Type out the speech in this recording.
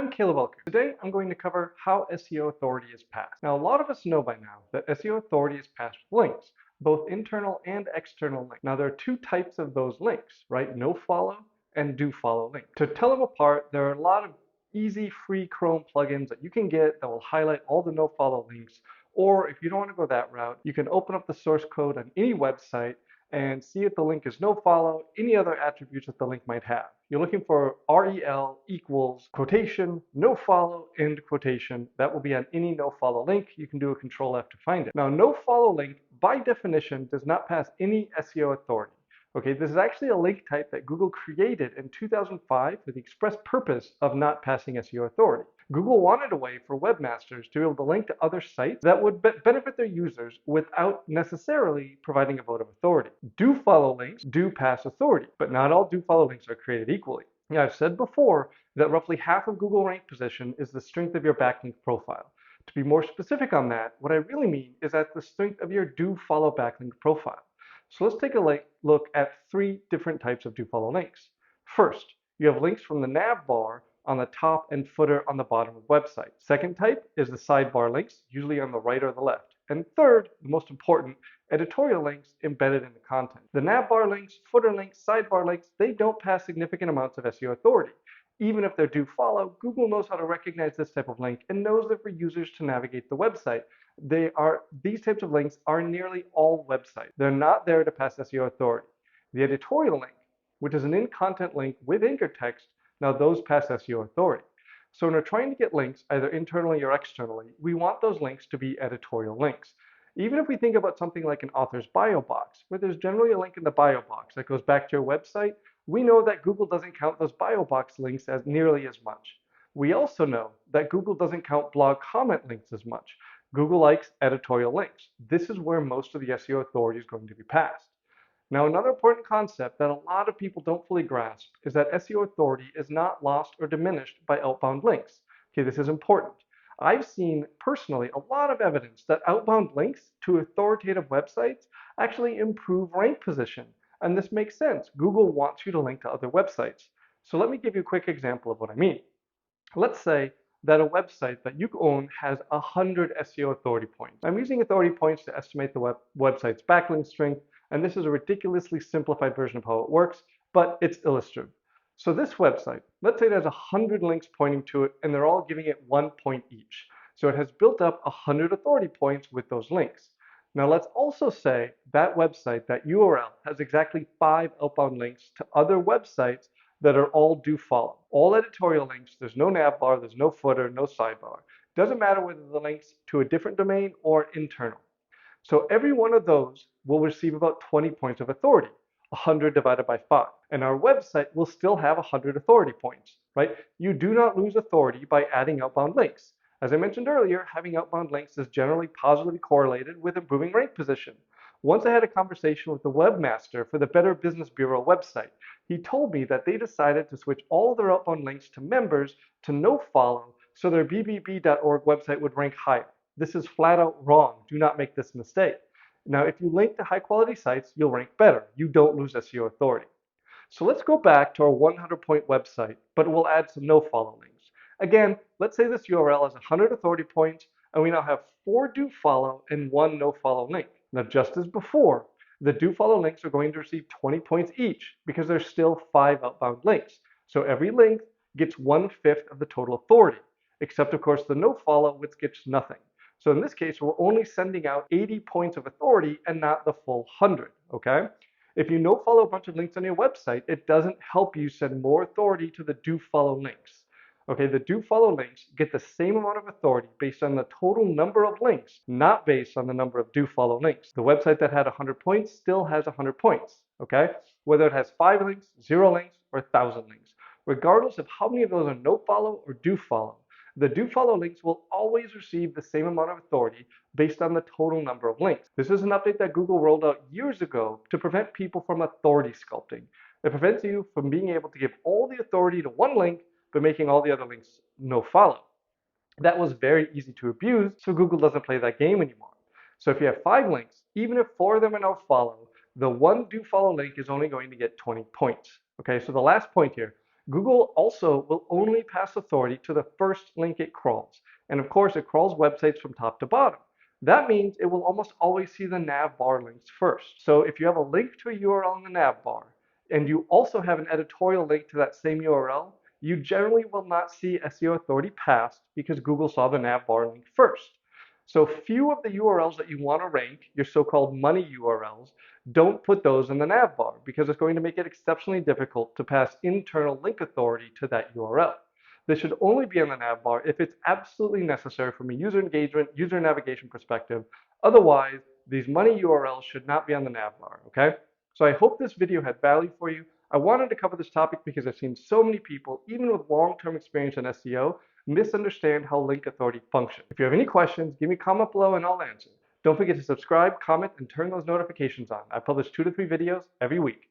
I'm Caleb Elker. Today I'm going to cover how SEO authority is passed. Now, a lot of us know by now that SEO authority is passed with links, both internal and external links. Now, there are two types of those links, right? Nofollow and Dofollow links. To tell them apart, there are a lot of easy free Chrome plugins that you can get that will highlight all the nofollow links. Or if you don't want to go that route, you can open up the source code on any website and see if the link is nofollow, any other attributes that the link might have. You're looking for rel equals quotation, nofollow, end quotation. That will be on any nofollow link. You can do a control F to find it. Now, nofollow link, by definition, does not pass any SEO authority. Okay, this is actually a link type that Google created in 2005 for the express purpose of not passing SEO authority. Google wanted a way for webmasters to be able to link to other sites that would benefit their users without necessarily providing a vote of authority. Dofollow links do pass authority, but not all dofollow links are created equally. Now, I've said before that roughly half of Google rank position is the strength of your backlink profile. To be more specific on that, what I really mean is that the strength of your dofollow backlink profile. So let's take a look at three different types of dofollow links. First, you have links from the nav bar on the top and footer on the bottom of websites. Second type is the sidebar links, usually on the right or the left. And third, the most important, editorial links embedded in the content. The nav bar links, footer links, sidebar links, they don't pass significant amounts of SEO authority. Even if they're dofollow, Google knows how to recognize this type of link and knows that for users to navigate the website. These types of links are nearly all websites. They're not there to pass SEO authority. The editorial link, which is an in-content link with anchor text, now those pass SEO authority. So when we're trying to get links, either internally or externally, we want those links to be editorial links. Even if we think about something like an author's bio box, where there's generally a link in the bio box that goes back to your website, we know that Google doesn't count those bio box links as nearly as much. We also know that Google doesn't count blog comment links as much. Google likes editorial links. This is where most of the SEO authority is going to be passed. Now, another important concept that a lot of people don't fully grasp is that SEO authority is not lost or diminished by outbound links. Okay, this is important. I've seen personally a lot of evidence that outbound links to authoritative websites actually improve rank position. And this makes sense. Google wants you to link to other websites. So let me give you a quick example of what I mean. Let's say that a website that you own has 100 SEO authority points. I'm using authority points to estimate the website's backlink strength, and this is a ridiculously simplified version of how it works, but it's illustrative. So this website, let's say there's 100 links pointing to it, and they're all giving it 1 point each. So it has built up 100 authority points with those links. Now let's also say that website, that URL, has exactly 5 outbound links to other websites that are all dofollow. All editorial links, there's no nav bar, there's no footer, no sidebar. Doesn't matter whether the link's to a different domain or internal. So every one of those will receive about 20 points of authority, 100 divided by 5. And our website will still have 100 authority points, right? You do not lose authority by adding outbound links. As I mentioned earlier, having outbound links is generally positively correlated with improving rank position. Once I had a conversation with the webmaster for the Better Business Bureau website. He told me that they decided to switch all of their outbound links to members to nofollow so their bbb.org website would rank higher. This is flat out wrong. Do not make this mistake. Now, if you link to high quality sites, you'll rank better. You don't lose SEO authority. So let's go back to our 100-point website, but we'll add some nofollow links. Again, let's say this URL has 100 authority points, and we now have 4 dofollow and 1 nofollow link. Now, just as before, the dofollow links are going to receive 20 points each because there's still 5 outbound links. So every link gets 1/5 of the total authority, except of course the nofollow, which gets nothing. So in this case, we're only sending out 80 points of authority and not the full 100, okay? If you nofollow a bunch of links on your website, it doesn't help you send more authority to the dofollow links. Okay, the dofollow links get the same amount of authority based on the total number of links, not based on the number of dofollow links. The website that had 100 points still has 100 points, okay? Whether it has 5 links, 0 links, or 1,000 links. Regardless of how many of those are nofollow or dofollow, the dofollow links will always receive the same amount of authority based on the total number of links. This is an update that Google rolled out years ago to prevent people from authority sculpting. It prevents you from being able to give all the authority to one link but making all the other links nofollow. That was very easy to abuse, so Google doesn't play that game anymore. So if you have 5 links, even if 4 of them are nofollow, the one dofollow link is only going to get 20 points. Okay, so the last point here, Google also will only pass authority to the first link it crawls. And of course, it crawls websites from top to bottom. That means it will almost always see the nav bar links first. So if you have a link to a URL in the nav bar, and you also have an editorial link to that same URL, you generally will not see SEO authority passed because Google saw the nav bar link first. So few of the URLs that you want to rank, your so-called money URLs, don't put those in the nav bar because it's going to make it exceptionally difficult to pass internal link authority to that URL. This should only be in the nav bar if it's absolutely necessary from a user engagement, user navigation perspective. Otherwise, these money URLs should not be on the nav bar, okay? So I hope this video had value for you. I wanted to cover this topic because I've seen so many people, even with long-term experience in SEO, misunderstand how link authority functions. If you have any questions, give me a comment below and I'll answer. Don't forget to subscribe, comment, and turn those notifications on. I publish 2 to 3 videos every week.